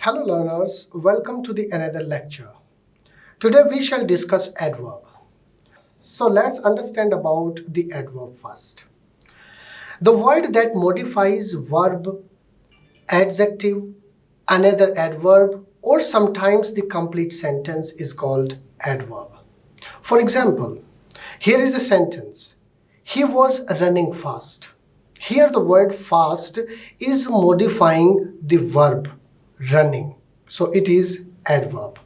Hello learners, welcome to the another lecture. Today we shall discuss adverb. So let's understand about the adverb first. The word that modifies verb, adjective, another adverb or sometimes the complete sentence is called adverb. For example, here is a sentence. He was running fast. Here the word fast is modifying the verb running. So it is adverb.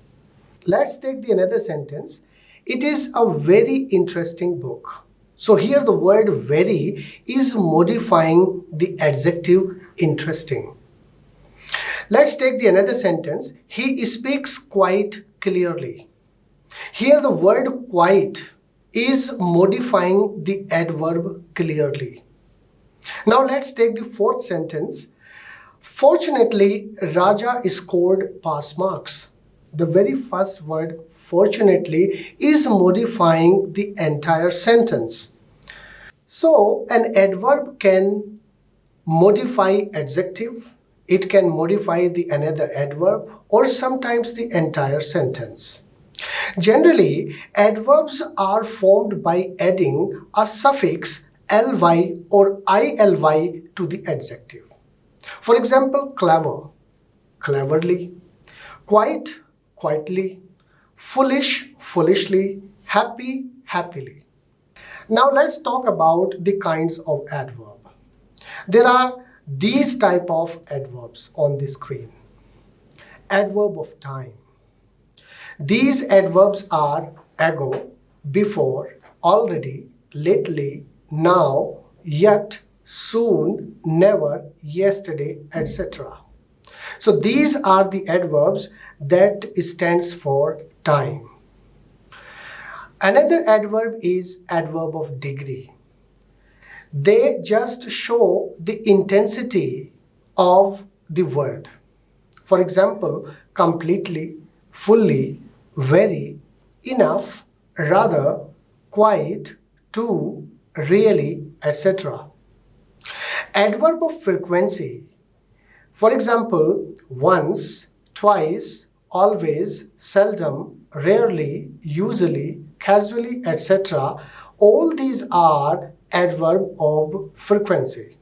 Let's take the another sentence. It is a very interesting book. So here the word very is modifying the adjective interesting. Let's take the another sentence. He speaks quite clearly. Here the word quite is modifying the adverb clearly. Now let's take the fourth sentence. Fortunately, Raja scored pass marks. The very first word, fortunately, is modifying the entire sentence. So, an adverb can modify adjective, it can modify the another adverb, or sometimes the entire sentence. Generally, adverbs are formed by adding a suffix ly or illy to the adjective. For example, clever, cleverly, quite, quietly, foolish, foolishly, happy, happily. Now let's talk about the kinds of adverb. There are these type of adverbs on the screen. Adverb of time. These adverbs are ago, before, already, lately, now, yet, soon, never, yesterday, etc. So these are the adverbs that stands for time. Another adverb is adverb of degree. They just show the intensity of the word. For example, completely, fully, very, enough, rather, quite, to, really, etc. Adverb of frequency. For example, once, twice, always, seldom, rarely, usually, casually, etc. All these are adverb of frequency.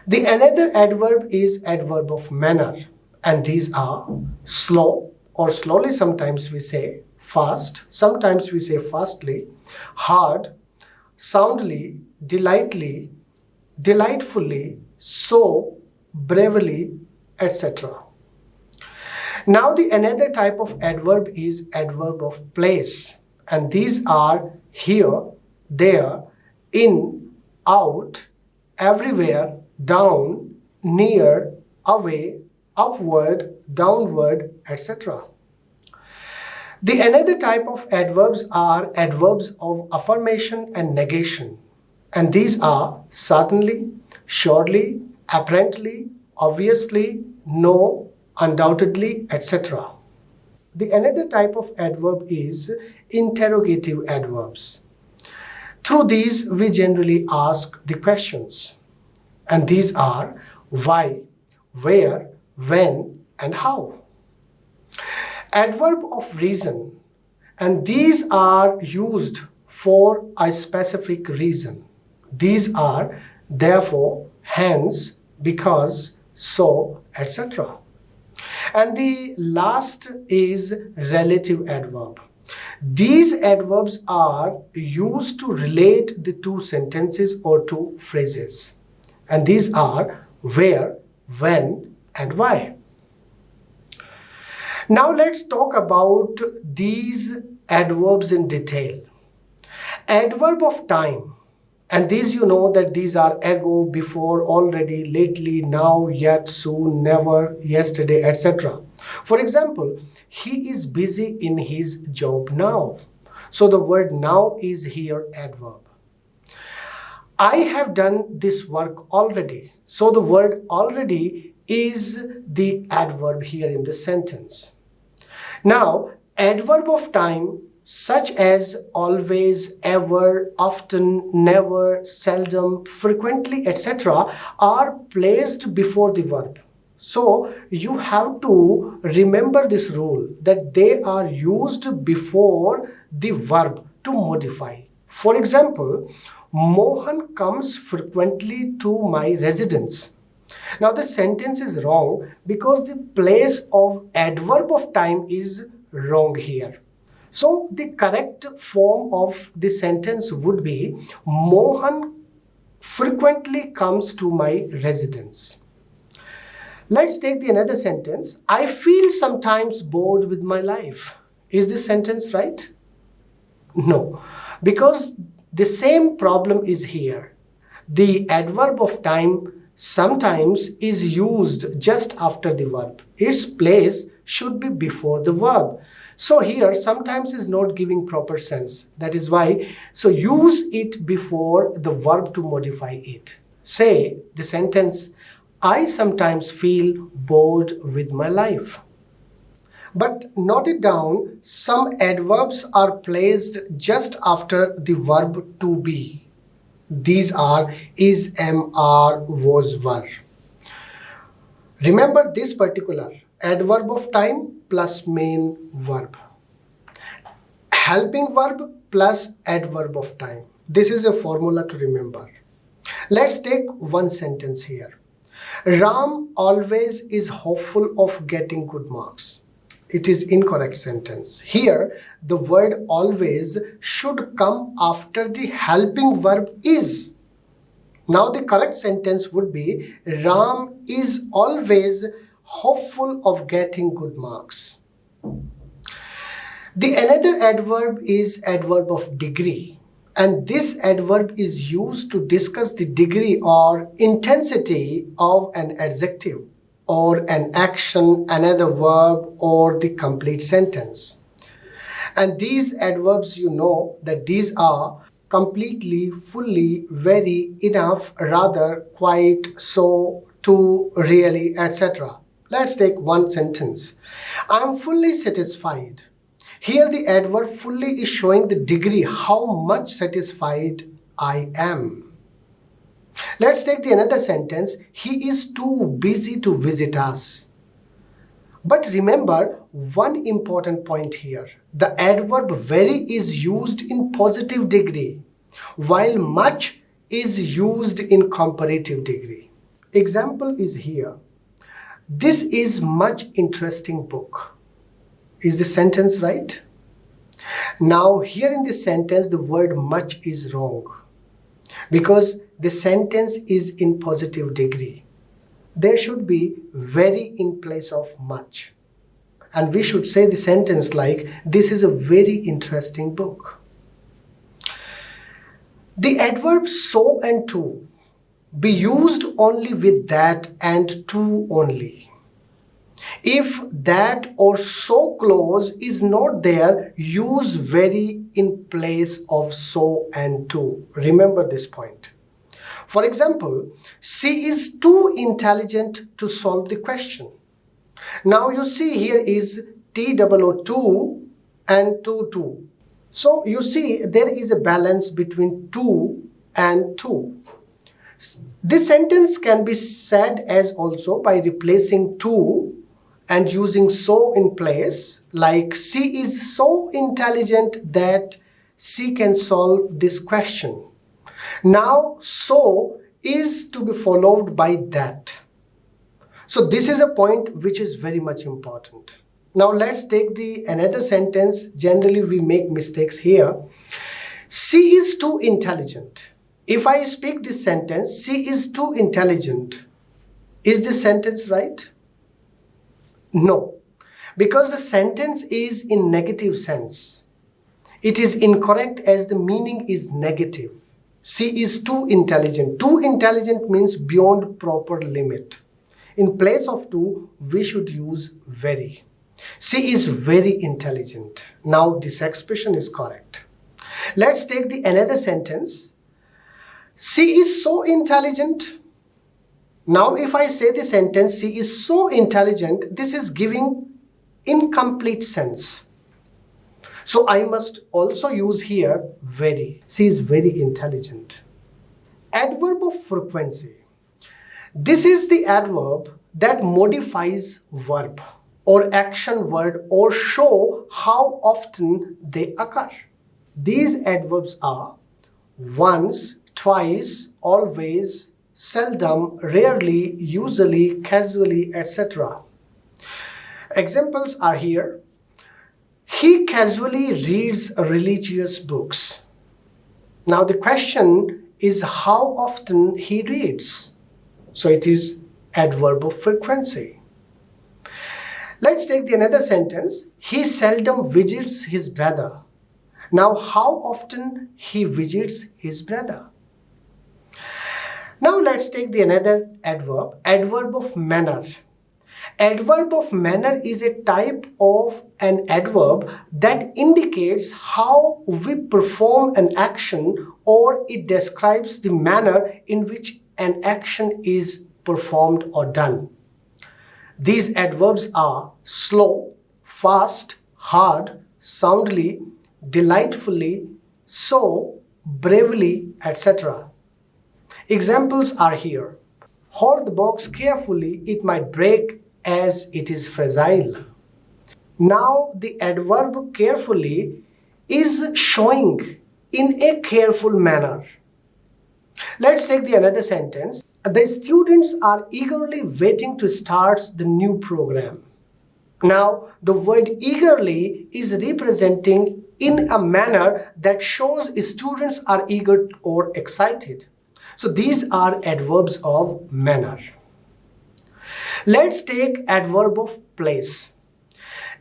The another adverb is adverb of manner, and these are slow or slowly, sometimes we say fast, sometimes we say fastly, hard, soundly, delightfully, so, bravely, etc. Now the another type of adverb is adverb of place, and these are here, there, in, out, everywhere, down, near, away, upward, downward, etc. The another type of adverbs are adverbs of affirmation and negation, and these are certainly, surely, apparently, obviously, no, undoubtedly, etc. The another type of adverb is interrogative adverbs. Through these, we generally ask the questions, and these are why, where, when, and how. Adverb of reason, and these are used for a specific reason. These are therefore, hence, because, so, etc. And the last is relative adverb. These adverbs are used to relate the two sentences or two phrases. And these are where, when, and why. Now let's talk about these adverbs in detail. Adverb of time. And these you know that these are ago, before, already, lately, now, yet, soon, never, yesterday, etc. For example, he is busy in his job now. So the word now is here adverb. I have done this work already. So the word already is the adverb here in the sentence. Now, adverb of time such as always, ever, often, never, seldom, frequently, etc. are placed before the verb. So you have to remember this rule that they are used before the verb to modify. For example, Mohan comes frequently to my residence. Now the sentence is wrong because the place of adverb of time is wrong here. So the correct form of the sentence would be Mohan frequently comes to my residence. Let's take the another sentence. I feel sometimes bored with my life. Is this sentence right? No, because the same problem is here. The adverb of time sometimes is used just after the verb. Its place should be before the verb. So here sometimes is not giving proper sense. That is why, so use it before the verb to modify it. Say the sentence, I sometimes feel bored with my life. But note it down, some adverbs are placed just after the verb to be. These are is, am, are, was, were. Remember this particular adverb of time plus main verb. Helping verb plus adverb of time. This is a formula to remember. Let's take one sentence here. Ram always is hopeful of getting good marks. It is incorrect sentence. Here, the word always should come after the helping verb is. Now the correct sentence would be Ram is always hopeful of getting good marks. The another adverb is adverb of degree. And this adverb is used to discuss the degree or intensity of an adjective or an action, another verb, or the complete sentence. And these adverbs, you know that these are completely, fully, very, enough, rather, quite, so, to, really, etc. Let's take one sentence. I am fully satisfied. Here the adverb fully is showing the degree, how much satisfied I am. Let's take the another sentence. He is too busy to visit us. But remember one important point here. The adverb very is used in positive degree, while much is used in comparative degree. Example is here. This is much interesting book. Is the sentence right? Now here in this sentence the word much is wrong because the sentence is in positive degree. There should be very in place of much. And we should say the sentence like, this is a very interesting book. The adverb so and to be used only with that and to only. If that or so clause is not there, use very in place of so and to. Remember this point. For example, she is too intelligent to solve the question. Now you see here is TOO and to. So you see there is a balance between to and to. This sentence can be said as also by replacing to and using so in place, like she is so intelligent that she can solve this question. Now so is to be followed by that. So this is a point which is very much important. Now let's take the another sentence. Generally we make mistakes here. She is too intelligent. If I speak this sentence, she is too intelligent. Is this sentence right? No, because the sentence is in negative sense. It is incorrect as the meaning is negative. She is too intelligent. Too intelligent means beyond proper limit. In place of to, we should use very. She is very intelligent. Now this expression is correct. Let's take the another sentence. She is so intelligent. Now if I say the sentence, she is so intelligent, this is giving incomplete sense. So I must also use here very. She is very intelligent. Adverb of frequency. This is the adverb that modifies verb or action word or show how often they occur. These adverbs are once, twice, always, seldom, rarely, usually, casually, etc. Examples are here. He casually reads religious books. Now the question is how often he reads. So it is adverb of frequency. Let's take another sentence. He seldom visits his brother. Now how often he visits his brother? Now let's take another adverb, adverb of manner. Adverb of manner is a type of an adverb that indicates how we perform an action, or it describes the manner in which an action is performed or done. These adverbs are slow, fast, hard, soundly, delightfully, so, bravely, etc. Examples are here. Hold the box carefully, it might break as it is fragile. Now the adverb carefully is showing in a careful manner. Let's take another sentence. The students are eagerly waiting to start the new program. Now the word eagerly is representing in a manner that shows students are eager or excited. So these are adverbs of manner. Let's take adverb of place.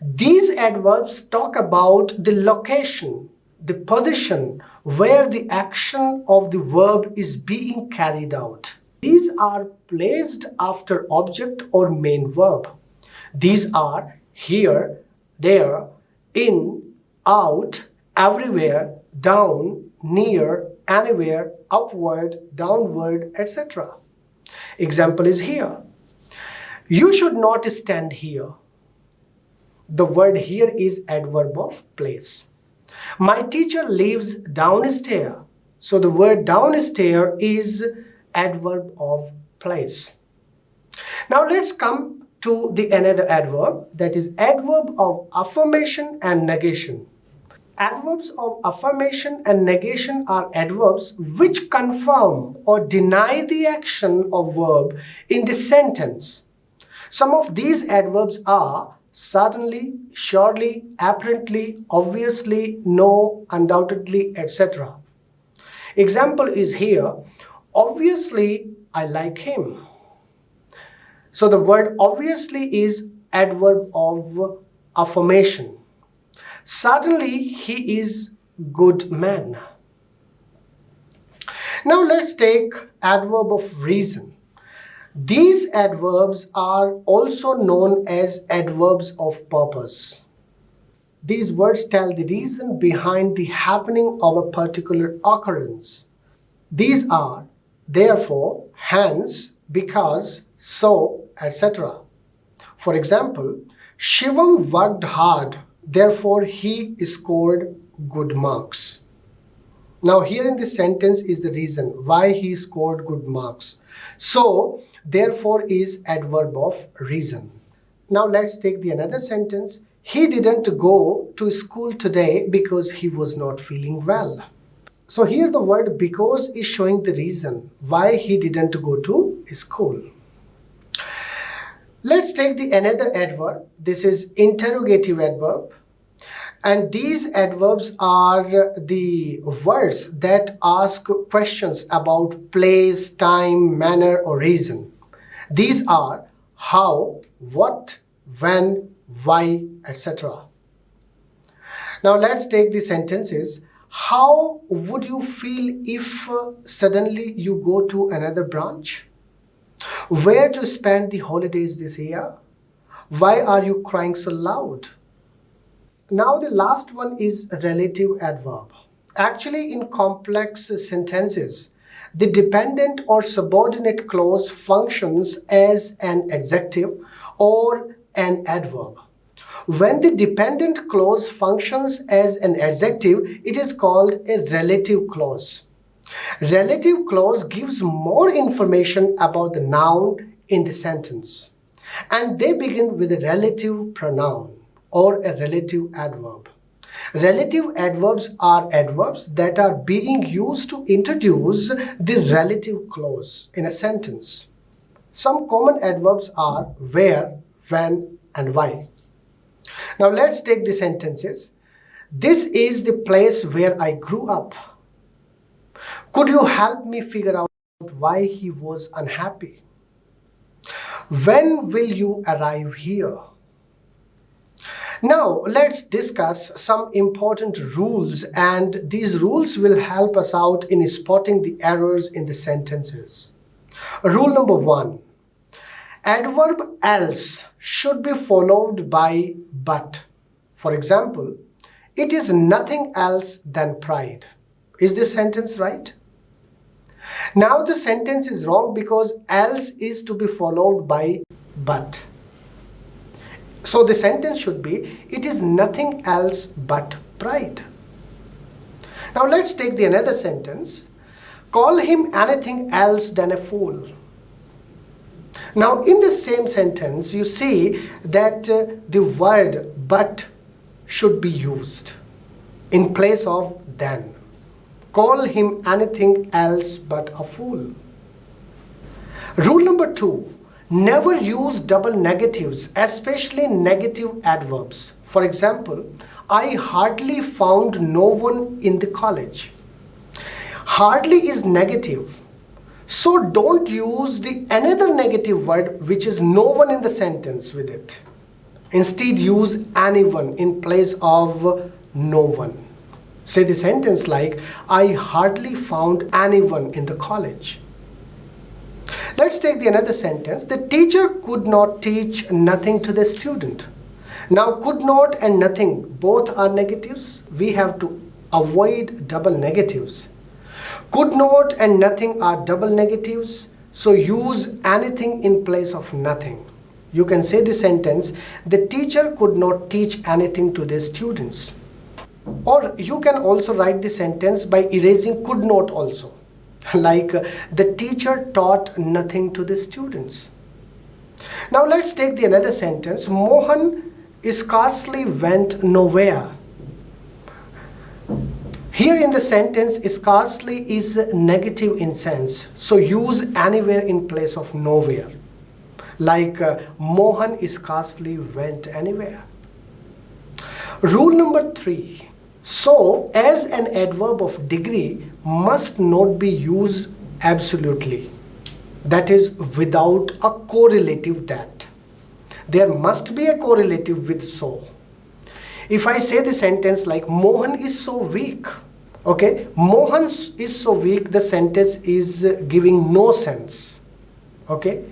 These adverbs talk about the location, the position where the action of the verb is being carried out. These are placed after object or main verb. These are here, there, in, out, everywhere, down, near, anywhere, upward, downward, etc. Example is here. You should not stand here. The word here is adverb of place. My teacher lives downstairs. So the word downstairs is adverb of place. Now let's come to another adverb, that is adverb of affirmation and negation. Adverbs of affirmation and negation are adverbs which confirm or deny the action of verb in the sentence. Some of these adverbs are certainly, surely, apparently, obviously, no, undoubtedly, etc. Example is here. Obviously, I like him. So the word obviously is adverb of affirmation. Certainly, he is good man. Now let's take adverb of reason. These adverbs are also known as adverbs of purpose. These words tell the reason behind the happening of a particular occurrence. These are therefore, hence, because, so, etc. For example, Shivam worked hard, therefore he scored good marks. Now here in this sentence is the reason why he scored good marks. So, therefore is adverb of reason. Now let's take another sentence. He didn't go to school today because he was not feeling well. So here the word because is showing the reason why he didn't go to school. Let's take another adverb. This is interrogative adverb. And these adverbs are the words that ask questions about place, time, manner, or reason. These are how, what, when, why, etc. Now let's take the sentences. How would you feel if suddenly you go to another branch? Where to spend the holidays this year? Why are you crying so loud? Now the last one is relative adverb. Actually, in complex sentences, the dependent or subordinate clause functions as an adjective or an adverb. When the dependent clause functions as an adjective, it is called a relative clause. Relative clause gives more information about the noun in the sentence. and they begin with a relative pronoun or a relative adverb. Relative adverbs are adverbs that are being used to introduce the relative clause in a sentence. Some common adverbs are where, when, and why. Now let's take the sentences. This is the place where I grew up. Could you help me figure out why he was unhappy? When will you arrive here? Now let's discuss some important rules, and these rules will help us out in spotting the errors in the sentences. Rule number 1. Adverb else should be followed by but. For example, it is nothing else than pride. Is this sentence right? Now the sentence is wrong because else is to be followed by but. So the sentence should be, it is nothing else but pride. Now let's take the another sentence. Call him anything else than a fool. Now in the same sentence you see that the word but should be used in place of than. Call him anything else but a fool. Rule number 2. Never use double negatives, especially negative adverbs. For example, I hardly found no one in the college. Hardly is negative. So don't use the another negative word which is no one in the sentence with it. Instead use anyone in place of no one. Say the sentence like, I hardly found anyone in the college. Let's take the another sentence. The teacher could not teach nothing to the student. Now could not and nothing both are negatives. We have to avoid double negatives. Could not and nothing are double negatives. So use anything in place of nothing. You can say the sentence, the teacher could not teach anything to the students. Or you can also write the sentence by erasing could not also. Like the teacher taught nothing to the students. Now let's take the another sentence. Mohan scarcely went nowhere. Here in the sentence, scarcely is negative in sense. So use anywhere in place of nowhere. Like Mohan scarcely went anywhere. Rule number 3. So, as an adverb of degree must not be used absolutely. That is without a correlative that. There must be a correlative with so. If I say the sentence like Mohan is so weak, okay, Mohan is so weak, the sentence is giving no sense. Okay.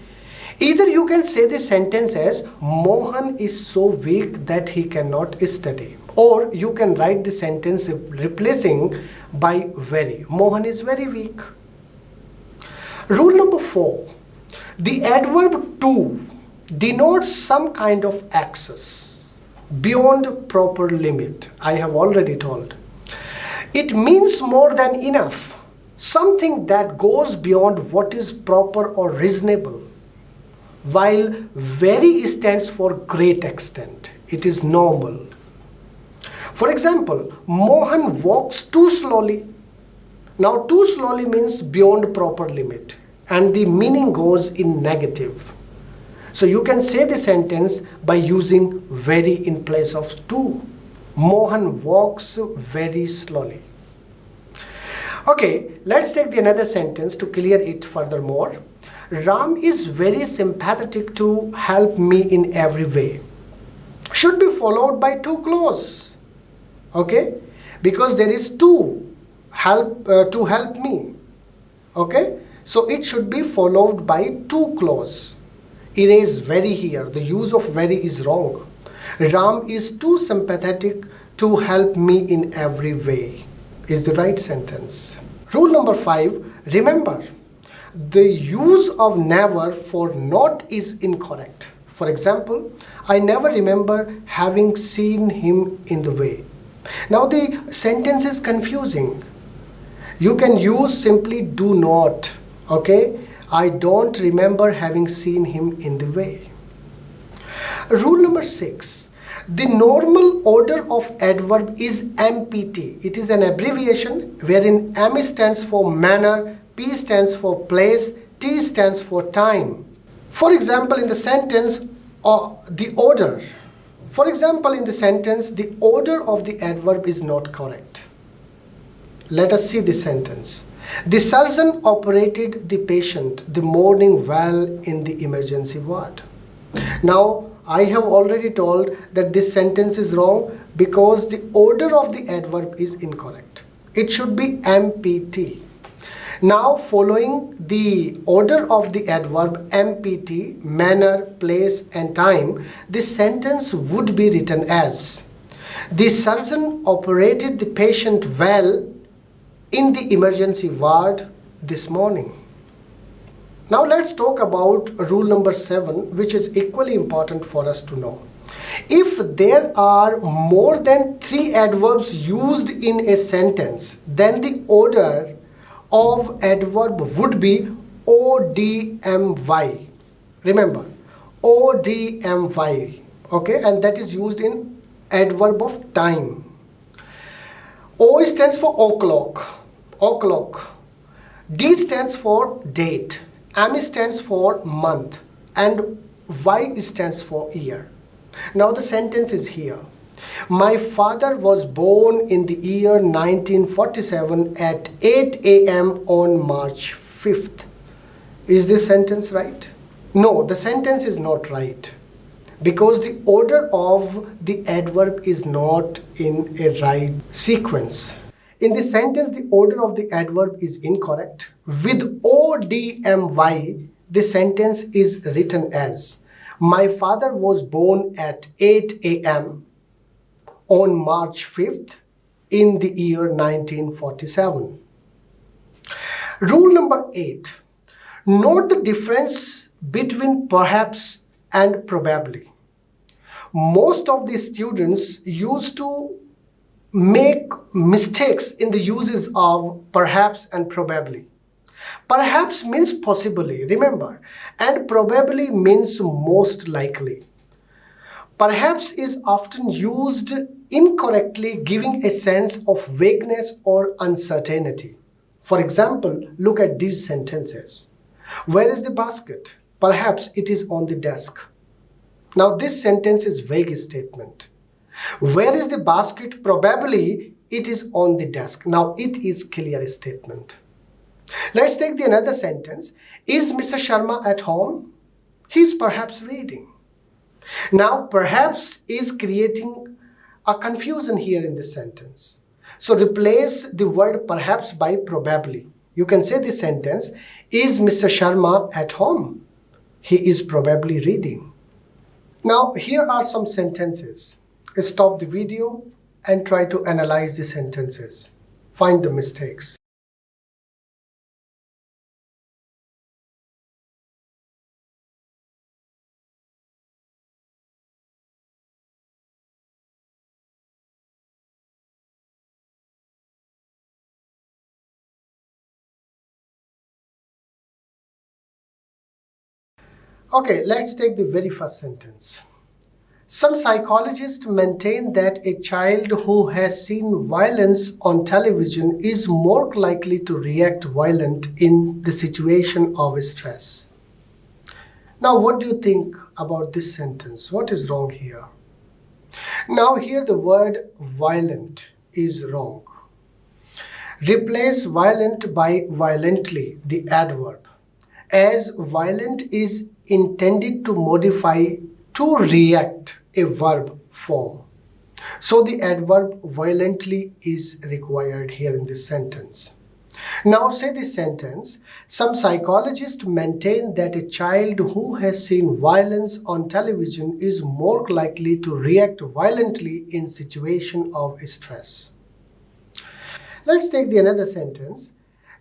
Either you can say the sentence as Mohan is so weak that he cannot study. Or you can write the sentence replacing by very. Mohan is very weak. Rule number 4. The adverb to denotes some kind of excess beyond proper limit. I have already told. It means more than enough. Something that goes beyond what is proper or reasonable. While very stands for great extent. It is normal. For example, Mohan walks too slowly. Now too slowly means beyond proper limit and the meaning goes in negative. So you can say the sentence by using very in place of too. Mohan walks very slowly. Okay, let's take the another sentence to clear it furthermore. Ram is very sympathetic to help me in every way. Should be followed by to clause. Okay, because there is to help me. Okay, so it should be followed by to clause. Erase very here. The use of very is wrong. Ram is too sympathetic to help me in every way is the right sentence. Rule number 5. Remember, the use of never for not is incorrect. For example, I never remember having seen him in the way. Now the sentence is confusing. You can use simply do not. Okay, I don't remember having seen him in the way. Rule number 6. The normal order of adverb is MPT. It is an abbreviation wherein M stands for manner, P stands for place, T stands for time. For example, in the sentence, the order. For example, in the sentence, the order of the adverb is not correct. Let us see the sentence. The surgeon operated the patient the morning well in the emergency ward. Now, I have already told that this sentence is wrong because the order of the adverb is incorrect. It should be MPT. Now, following the order of the adverb MPT, manner, place and time, this sentence would be written as: the surgeon operated the patient well in the emergency ward this morning. Now let's talk about rule number 7, which is equally important for us to know. If there are more than 3 adverbs used in a sentence, then the order of adverb would be ODMY. Remember, ODMY, okay, and that is used in adverb of time. O stands for o'clock. D stands for date. M stands for month. And Y stands for year. Now the sentence is here. My father was born in the year 1947 at 8 a.m. on March 5th. Is this sentence right? No, the sentence is not right, because the order of the adverb is not in a right sequence. In this sentence, the order of the adverb is incorrect. With ODMY, the sentence is written as: my father was born at 8 a.m. on March 5th in the year 1947. Rule number 8. Note the difference between perhaps and probably. Most of the students used to make mistakes in the uses of perhaps and probably. Perhaps means possibly, remember, and probably means most likely. Perhaps is often used incorrectly, giving a sense of vagueness or uncertainty. For example, look at these sentences. Where is the basket? Perhaps it is on the desk. Now this sentence is vague statement. Where is the basket? Probably it is on the desk. Now it is clear statement. Let's take the another sentence. Is Mr. Sharma at home? He is perhaps reading. Now perhaps is creating a confusion here in this sentence. So replace the word perhaps by probably. You can say the sentence, is Mr. Sharma at home? He is probably reading. Now here are some sentences. Stop the video and try to analyze the sentences. Find the mistakes. Okay, let's take the very first sentence. Some psychologists maintain that a child who has seen violence on television is more likely to react violent in the situation of stress. Now, what do you think about this sentence? What is wrong here? Now, here the word violent is wrong. Replace violent by violently, the adverb, as violent is intended to modify to react a verb form. So the adverb violently is required here in this sentence. Now say this sentence. Some psychologists maintain that a child who has seen violence on television is more likely to react violently in situation of stress. Let's take the another sentence.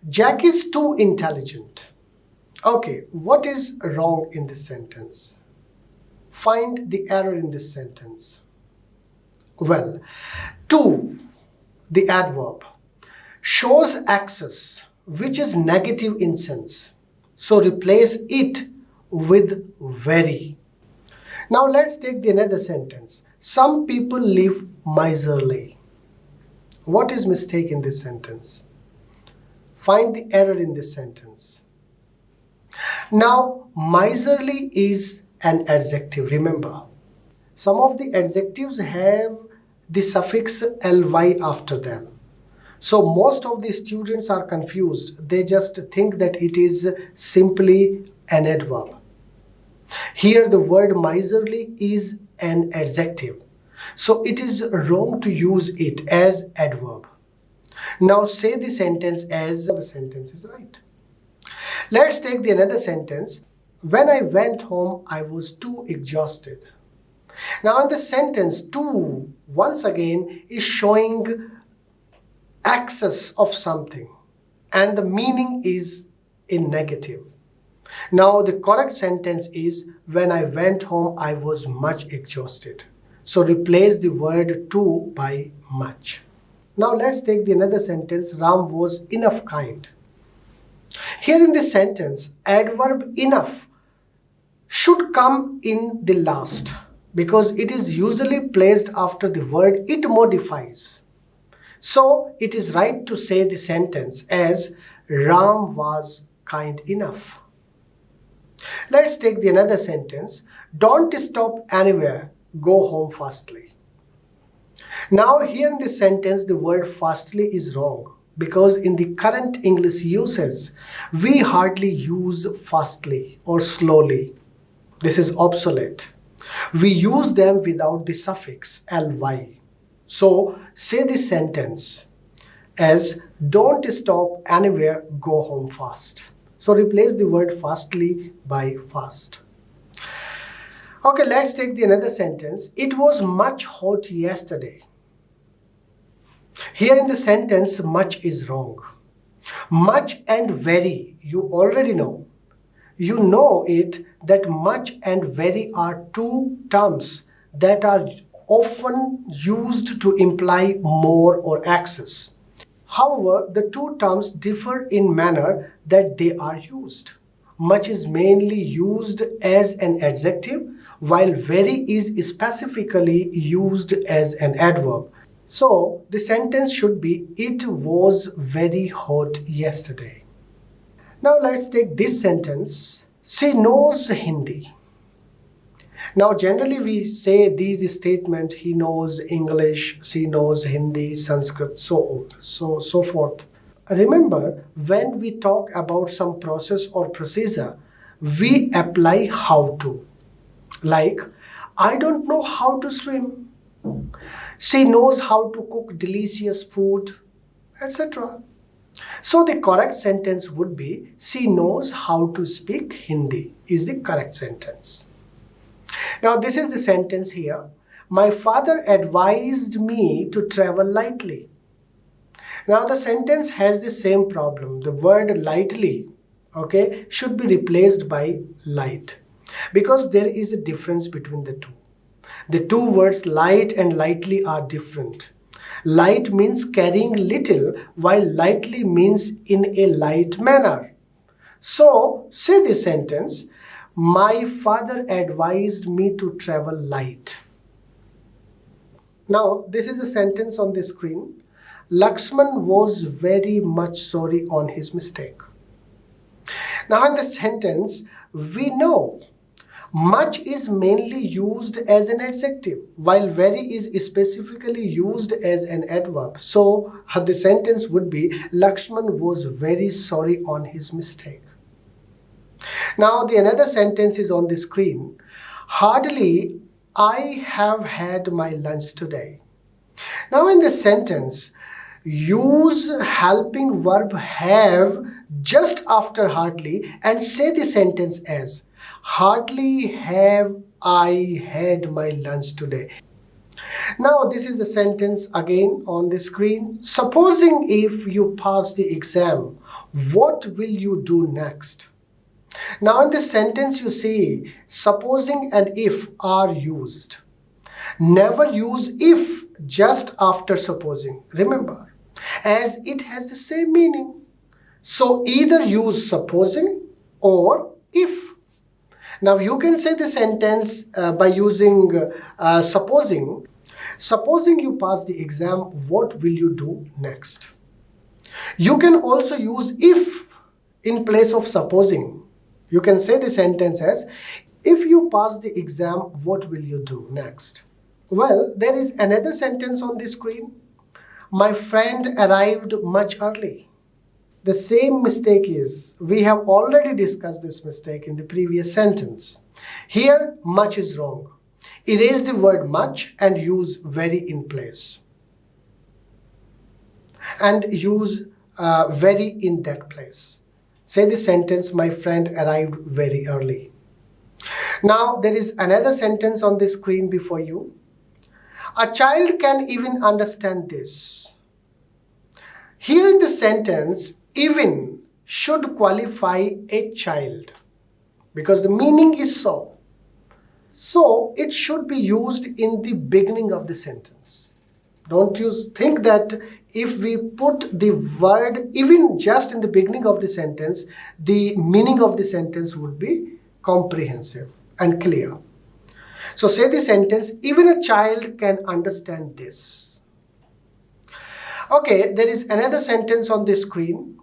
Jack is too intelligent. Okay, what is wrong in this sentence? Find the error in this sentence. Well, to, the adverb, shows access, which is negative in sense. So replace it with very. Now let's take the another sentence. Some people live miserly. What is mistake in this sentence? Find the error in this sentence. Now, miserly is an adjective, remember. Some of the adjectives have the suffix ly after them. So most of the students are confused. They just think that it is simply an adverb. Here the word miserly is an adjective. So it is wrong to use it as adverb. Now say the sentence as the sentence is right. Let's take the another sentence. When I went home, I was too exhausted. Now in the sentence, too, once again, is showing excess of something. And the meaning is in negative. Now the correct sentence is, when I went home, I was much exhausted. So replace the word too by much. Now let's take the another sentence. Ram was enough kind. Here in this sentence, adverb enough should come in the last because it is usually placed after the word it modifies. So it is right to say the sentence as Ram was kind enough. Let's take the another sentence. Don't stop anywhere, go home fastly. Now here in this sentence the word fastly is wrong because in the current English usage we hardly use fastly or slowly. This is obsolete. We use them without the suffix ly. So say the sentence as don't stop anywhere, go home fast. So replace the word fastly by fast. Okay, let's take the another sentence. It was much hot yesterday. Here in the sentence, much is wrong. Much and very, you already know. You know it that much and very are two terms that are often used to imply more or excess. However, the two terms differ in manner that they are used. Much is mainly used as an adjective, while very is specifically used as an adverb. So, the sentence should be, it was very hot yesterday. Now let's take this sentence. She knows Hindi. Now generally we say these statements, he knows English, she knows Hindi, Sanskrit, so forth. Remember, when we talk about some process or procedure, we apply how to. Like, I don't know how to swim. She knows how to cook delicious food, etc. So the correct sentence would be, she knows how to speak Hindi is the correct sentence. Now this is the sentence here. My father advised me to travel lightly. Now the sentence has the same problem. The word lightly, okay, should be replaced by light because there is a difference between the two. The two words light and lightly are different. Light means carrying little, while lightly means in a light manner. So say this sentence, my father advised me to travel light. Now this is a sentence on the screen. Lakshman was very much sorry on his mistake. Now in the sentence, we know much is mainly used as an adjective, while very is specifically used as an adverb. So the sentence would be, Lakshman was very sorry on his mistake. Now the another sentence is on the screen. Hardly I have had my lunch today. Now in this sentence, use helping verb have just after hardly and say the sentence as, hardly have I had my lunch today. Now this is the sentence again on the screen. Supposing if you pass the exam, what will you do next? Now in this sentence you see supposing and if are used. Never use if just after supposing. Remember, as it has the same meaning. So either use supposing or if. Now you can say the sentence by using supposing. Supposing you pass the exam, what will you do next? You can also use if in place of supposing. You can say the sentence as, if you pass the exam, what will you do next? Well, there is another sentence on the screen. My friend arrived much early. The same mistake is, we have already discussed this mistake in the previous sentence. Here, much is wrong. Erase the word much and use very in place. And use very in that place. Say the sentence, my friend arrived very early. Now, there is another sentence on the screen before you. A child can even understand this. Here in the sentence, even should qualify a child because the meaning is so. So it should be used in the beginning of the sentence. Don't you think that if we put the word even just in the beginning of the sentence, the meaning of the sentence would be comprehensive and clear. So say the sentence, even a child can understand this. Okay, there is another sentence on the screen.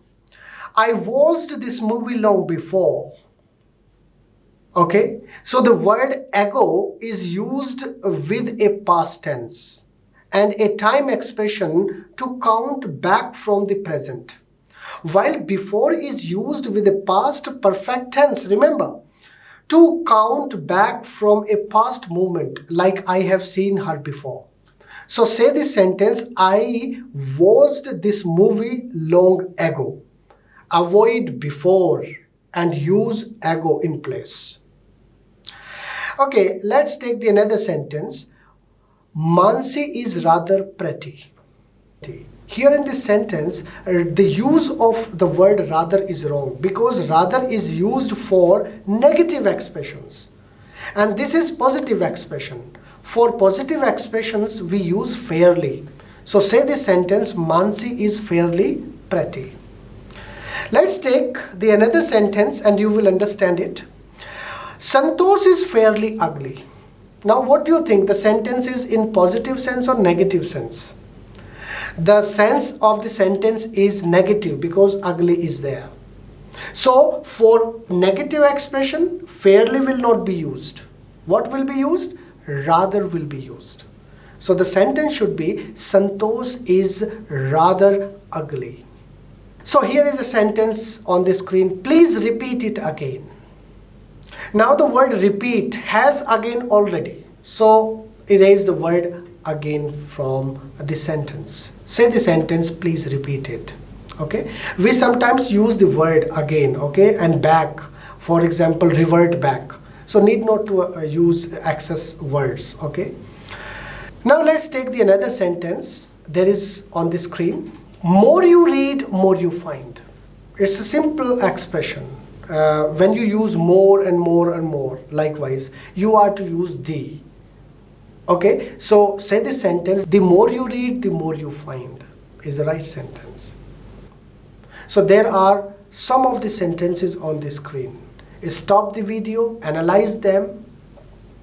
I watched this movie long before. Okay, so the word ago is used with a past tense and a time expression to count back from the present. While before is used with a past perfect tense, remember, to count back from a past moment like I have seen her before. So say this sentence, I watched this movie long ago. Avoid before and use ago in place. Okay, let's take another sentence. Mansi is rather pretty. Here in this sentence, the use of the word rather is wrong because rather is used for negative expressions. And this is positive expression. For positive expressions, we use fairly. So say this sentence, Mansi is fairly pretty. Let's take another sentence and you will understand it. Santosh is fairly ugly. Now what do you think? The sentence is in positive sense or negative sense? The sense of the sentence is negative because ugly is there. So for negative expression, fairly will not be used. What will be used? Rather will be used. So the sentence should be Santosh is rather ugly. So here is the sentence on the screen. Please repeat it again. Now the word repeat has again already. So erase the word again from the sentence. Say the sentence, please repeat it. Okay. We sometimes use the word again, okay, and back. For example, revert back. So need not to use excess words, okay. Now let's take another sentence. There is on the screen. More you read, more you find. It's a simple expression. When you use more and more and more, likewise, you are to use the. Okay, so say this sentence, the more you read, the more you find is the right sentence. So there are some of the sentences on the screen. Stop the video, analyze them,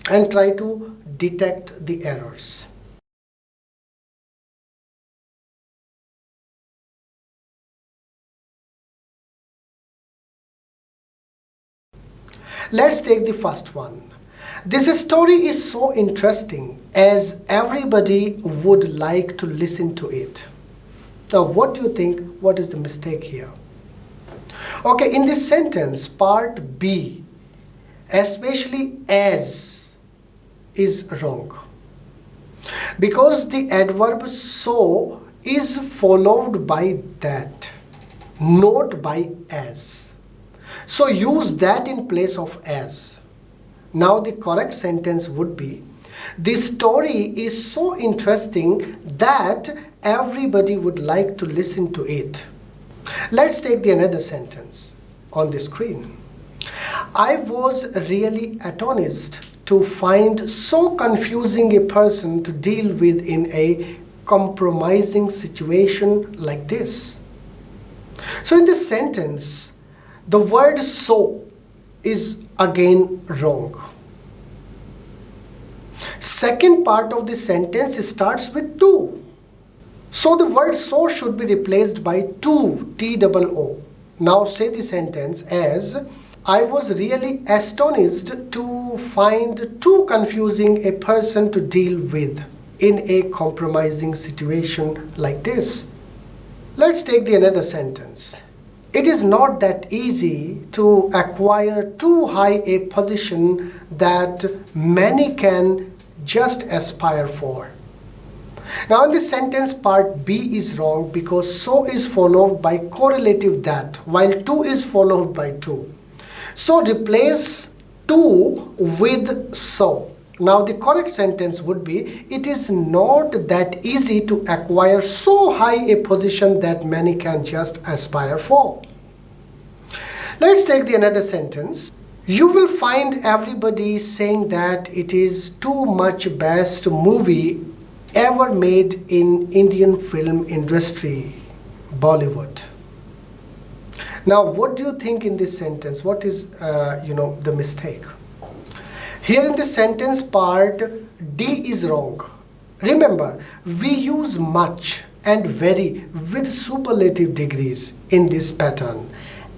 and try to detect the errors. Let's take the first one. This story is so interesting as everybody would like to listen to it. Now, what do you think? What is the mistake here? Okay, in this sentence, part B, especially as, is wrong. Because the adverb so is followed by that, not by as. So use that in place of as. Now the correct sentence would be, this story is so interesting that everybody would like to listen to it. Let's take another sentence on the screen. I was really astonished to find so confusing a person to deal with in a compromising situation like this. So in this sentence, the word so is again wrong. Second part of the sentence starts with to. So the word so should be replaced by to, T-O-O. Now say the sentence as, I was really astonished to find too confusing a person to deal with in a compromising situation like this. Let's take the another sentence. It is not that easy to acquire too high a position that many can just aspire for. Now in this sentence part B is wrong because so is followed by correlative that, while to is followed by to. So replace to with so. Now the correct sentence would be, it is not that easy to acquire so high a position that many can just aspire for. Let's take the another sentence. You will find everybody saying that it is too much best movie ever made in Indian film industry, Bollywood. Now what do you think in this sentence? What is the mistake? Here in the sentence part, D is wrong. Remember, we use much and very with superlative degrees in this pattern.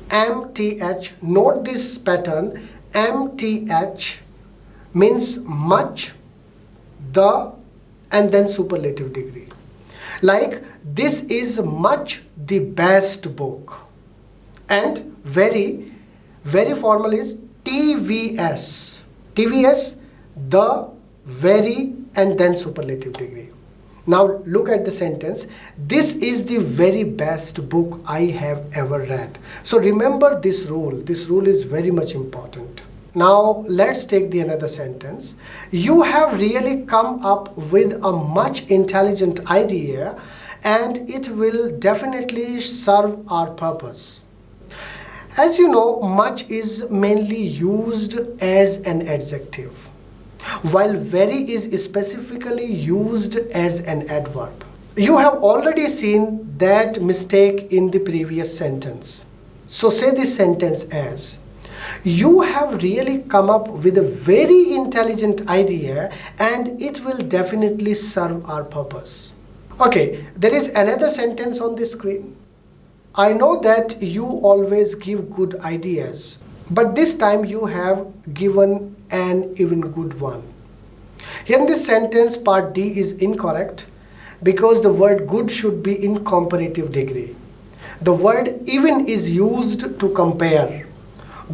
MTH, note this pattern, MTH means much, the, and then superlative degree. Like, this is much the best book. And very formal is TVS. TVS, the, very, and then superlative degree. Now look at the sentence. This is the very best book I have ever read. So remember this rule. This rule is very much important. Now let's take the another sentence. You have really come up with a much intelligent idea and it will definitely serve our purpose. As you know, much is mainly used as an adjective, while very is specifically used as an adverb. You have already seen that mistake in the previous sentence. So say this sentence as, you have really come up with a very intelligent idea and it will definitely serve our purpose. Okay, there is another sentence on the screen. I know that you always give good ideas, but this time you have given an even good one. Here in this sentence, part D is incorrect because the word good should be in comparative degree. The word even is used to compare.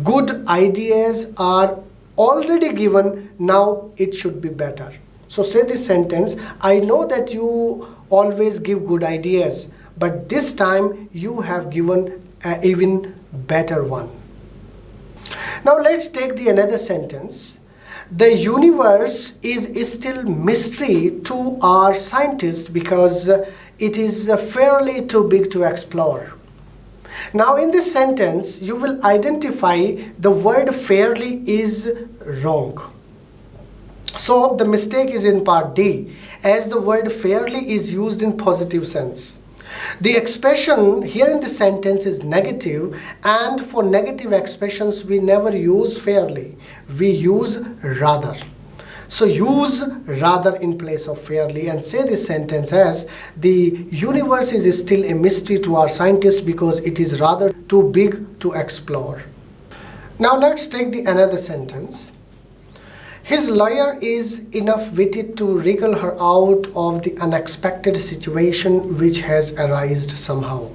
Good ideas are already given, now it should be better. So say this sentence, I know that you always give good ideas, but this time you have given an even better one. Now let's take the another sentence. The universe is still mystery to our scientists because it is fairly too big to explore. Now in this sentence, you will identify the word fairly is wrong. So the mistake is in part D, as the word fairly is used in positive sense. The expression here in the sentence is negative, and for negative expressions we never use fairly, we use rather. So use rather in place of fairly and say this sentence as, the universe is still a mystery to our scientists because it is rather too big to explore. Now let's take the another sentence. His lawyer is enough witted to wriggle her out of the unexpected situation which has arisen somehow.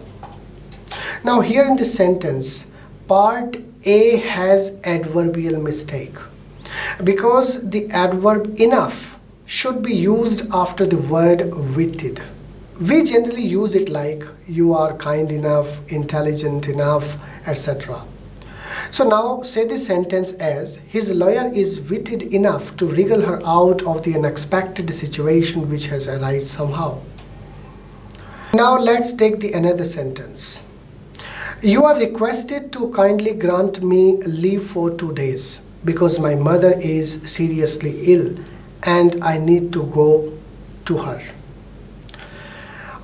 Now here in this sentence, part A has adverbial mistake because the adverb enough should be used after the word witted. We generally use it like you are kind enough, intelligent enough, etc. So now say this sentence as, his lawyer is witted enough to wriggle her out of the unexpected situation which has arisen somehow. Now let's take the another sentence. You are requested to kindly grant me leave for 2 days because my mother is seriously ill and I need to go to her.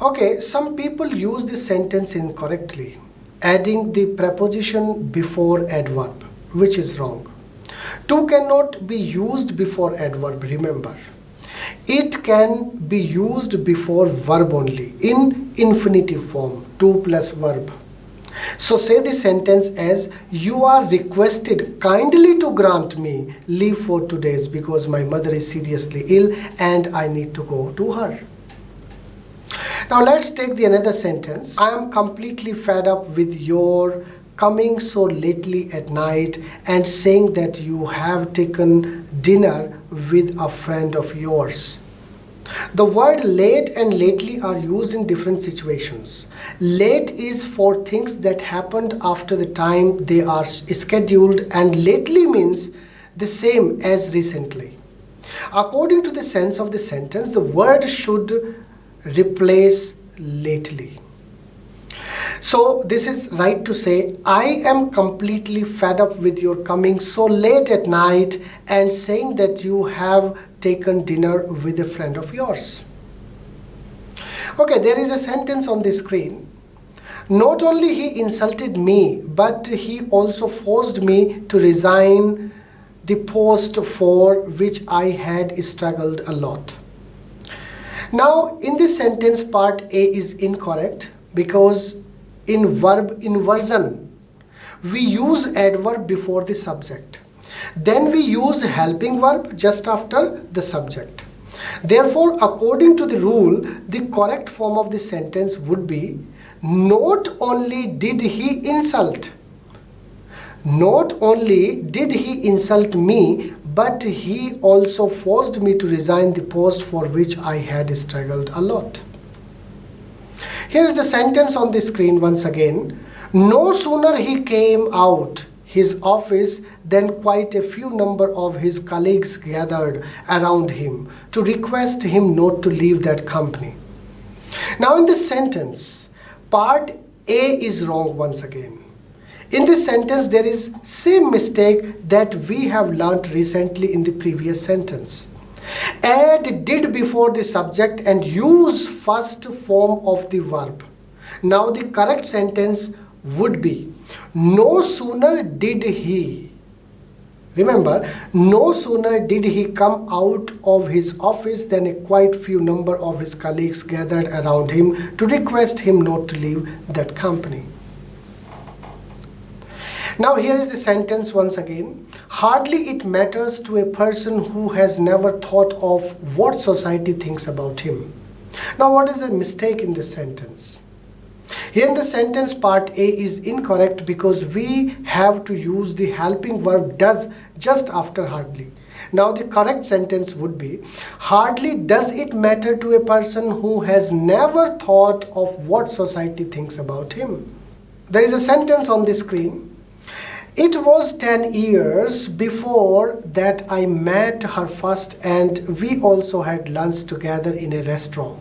Okay, some people use this sentence incorrectly, adding the preposition before adverb, which is wrong. To cannot be used before adverb, remember. It can be used before verb only, in infinitive form, to plus verb. So say the sentence as, you are requested kindly to grant me leave for 2 days because my mother is seriously ill and I need to go to her. Now let's take the another sentence. I am completely fed up with your coming so lately at night and saying that you have taken dinner with a friend of yours. The word late and lately are used in different situations. Late is for things that happened after the time they are scheduled, and lately means the same as recently. According to the sense of the sentence, the word should replace lately. So this is right to say, I am completely fed up with your coming so late at night and saying that you have taken dinner with a friend of yours. Okay, there is a sentence on the screen. Not only he insulted me, but he also forced me to resign the post for which I had struggled a lot. Now, in this sentence, part A is incorrect because in verb inversion, we use adverb before the subject. Then we use helping verb just after the subject. Therefore, according to the rule, the correct form of the sentence would be, not only did he insult me, but he also forced me to resign the post for which I had struggled a lot. Here is the sentence on the screen once again. No sooner he came out his office than quite a few number of his colleagues gathered around him to request him not to leave that company. Now in this sentence, part A is wrong once again. In this sentence, there is same mistake that we have learnt recently in the previous sentence. Add did before the subject and use first form of the verb. Now the correct sentence would be, no sooner did he. Remember, no sooner did he come out of his office than a quite few number of his colleagues gathered around him to request him not to leave that company. Now here is the sentence once again. Hardly it matters to a person who has never thought of what society thinks about him. Now what is the mistake in this sentence? Here in the sentence, part A is incorrect because we have to use the helping verb does just after hardly. Now the correct sentence would be, hardly does it matter to a person who has never thought of what society thinks about him. There is a sentence on the screen. It was 10 years before that I met her first and we also had lunch together in a restaurant.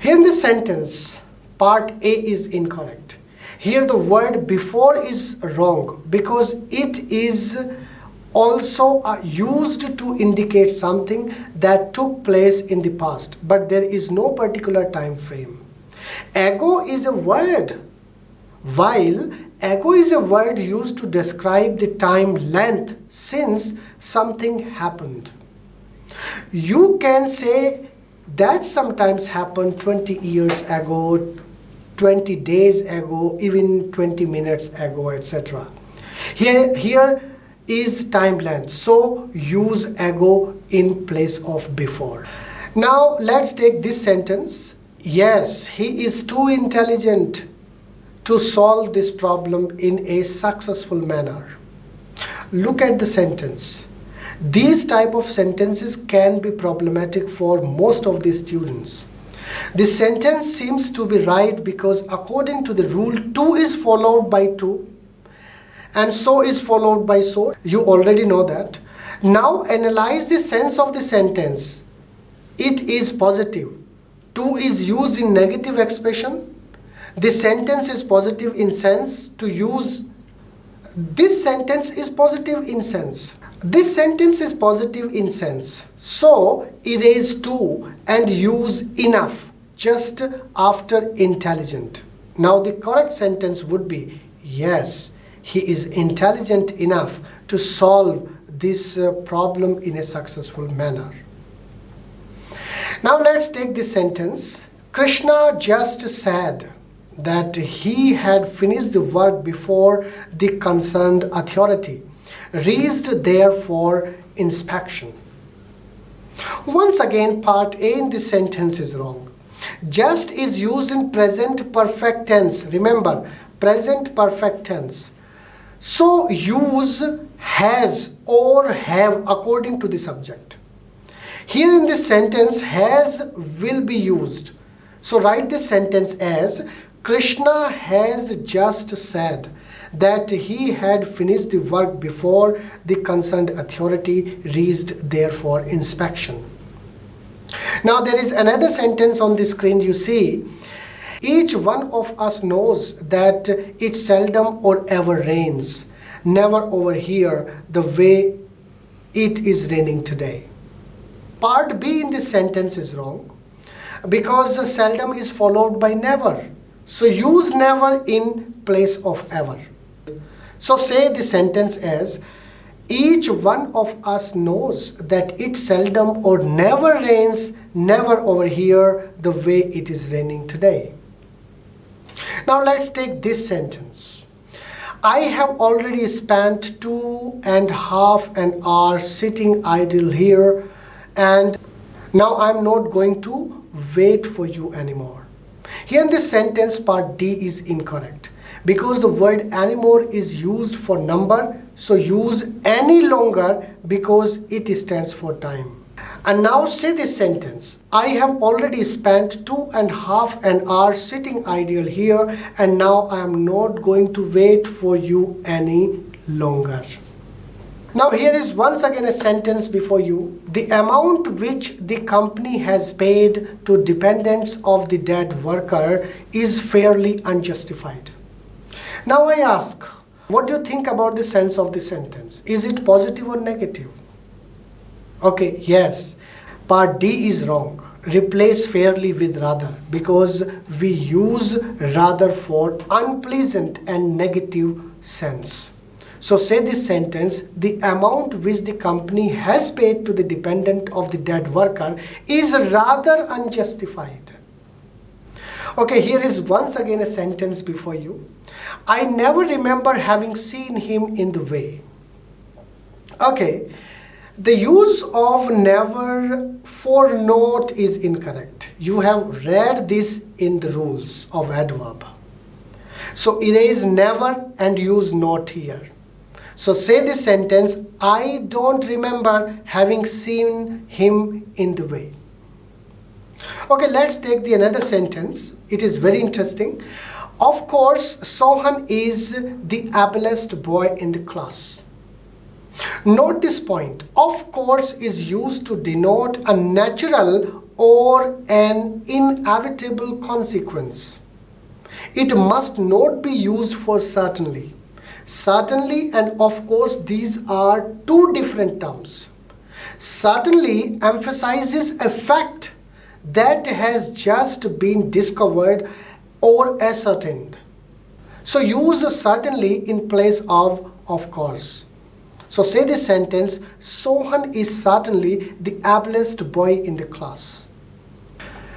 Here in this sentence, part A is incorrect. Here the word before is wrong because it is also used to indicate something that took place in the past, but there is no particular time frame. Ago is a word, while ago is a word used to describe the time length since something happened. You can say that sometimes happened 20 years ago, 20 days ago, even 20 minutes ago, etc. Here is time length, so use ago in place of before. Now let's take this sentence. Yes, he is too intelligent to solve this problem in a successful manner. Look at the sentence. These type of sentences can be problematic for most of the students. This sentence seems to be right because according to the rule, to is followed by to and so is followed by so. You already know that. Now analyze the sense of the sentence. It is positive. To is used in negative expression. This sentence is positive in sense. To use this sentence is positive in sense. This sentence is positive in sense. So erase to and use enough just after intelligent. Now the correct sentence would be, yes, he is intelligent enough to solve this problem in a successful manner. Now let's take this sentence. Krishna just said that he had finished the work before the concerned authority reached there for inspection. Once again, part A in this sentence is wrong. Just is used in present perfect tense. Remember, present perfect tense. So use has or have according to the subject. Here in this sentence, has will be used. So write this sentence as Krishna has just said that he had finished the work before the concerned authority reached there for inspection. Now there is another sentence on the screen you see. Each one of us knows that it seldom or ever rains, never over here the way it is raining today. Part B in this sentence is wrong because seldom is followed by never. So use never in place of ever. So say the sentence as each one of us knows that it seldom or never rains, never over here the way it is raining today. Now let's take this sentence. I have already spent 2.5 hours sitting idle here, and now I'm not going to wait for you anymore. Here in this sentence, part D is incorrect because the word anymore is used for number, so use any longer because it stands for time. And now say this sentence. I have already spent 2.5 hours sitting idle here, and now I am not going to wait for you any longer. Now here is once again a sentence before you. The amount which the company has paid to dependents of the dead worker is fairly unjustified. Now I ask, what do you think about the sense of the sentence? Is it positive or negative? Okay, yes. Part D is wrong. Replace fairly with rather because we use rather for unpleasant and negative sense. So say this sentence, the amount which the company has paid to the dependent of the dead worker is rather unjustified. Okay, here is once again a sentence before you. I never remember having seen him in the way. Okay, the use of never for not is incorrect. You have read this in the rules of adverb. So erase never and use not here. So say this sentence, I don't remember having seen him in the way. Okay, let's take the another sentence. It is very interesting. Of course, Sohan is the ablest boy in the class. Note this point. Of course is used to denote a natural or an inevitable consequence. It must not be used for certainly. Certainly and of course, these are two different terms. Certainly emphasizes a fact that has just been discovered or ascertained. So use certainly in place of course. So say this sentence, Sohan is certainly the ablest boy in the class.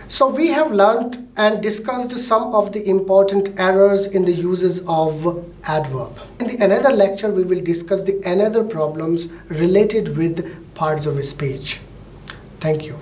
So we have learnt and discussed some of the important errors in the uses of adverb. In the another lecture, we will discuss the another problems related with parts of speech. Thank you.